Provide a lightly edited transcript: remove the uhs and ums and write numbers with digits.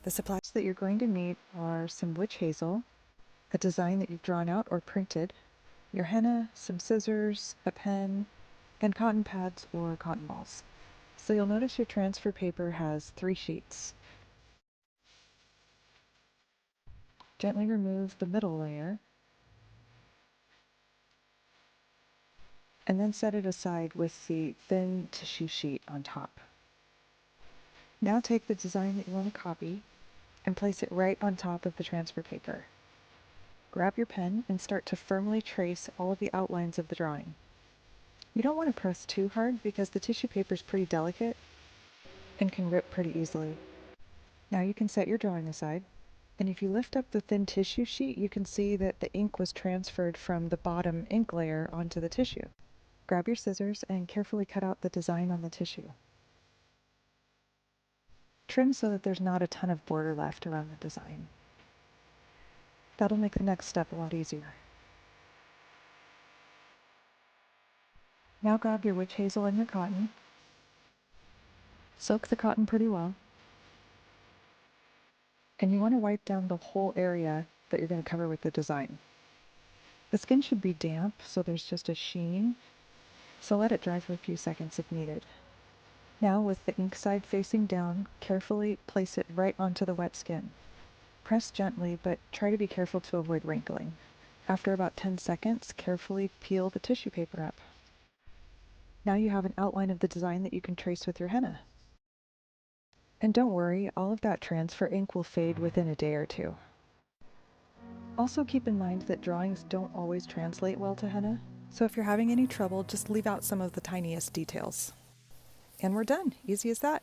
The supplies that you're going to need are some witch hazel, a design that you've drawn out or printed, your henna, some scissors, a pen, and cotton pads or cotton balls. So you'll notice your transfer paper has 3 sheets. Gently remove the middle layer and then set it aside with the thin tissue sheet on top. Now take the design that you want to copy and place it right on top of the transfer paper. Grab your pen and start to firmly trace all of the outlines of the drawing. You don't want to press too hard because the tissue paper is pretty delicate and can rip pretty easily. Now you can set your drawing aside, and if you lift up the thin tissue sheet, you can see that the ink was transferred from the bottom ink layer onto the tissue. Grab your scissors and carefully cut out the design on the tissue. Trim so that there's not a ton of border left around the design. That'll make the next step a lot easier. Now grab your witch hazel and your cotton. Soak the cotton pretty well. And you want to wipe down the whole area that you're going to cover with the design. The skin should be damp, so there's just a sheen, so let it dry for a few seconds if needed. Now, with the ink side facing down, carefully place it right onto the wet skin. Press gently, but try to be careful to avoid wrinkling. After about 10 seconds, carefully peel the tissue paper up. Now you have an outline of the design that you can trace with your henna. And don't worry, all of that transfer ink will fade within a day or two. Also keep in mind that drawings don't always translate well to henna, so if you're having any trouble, just leave out some of the tiniest details. And we're done. Easy as that.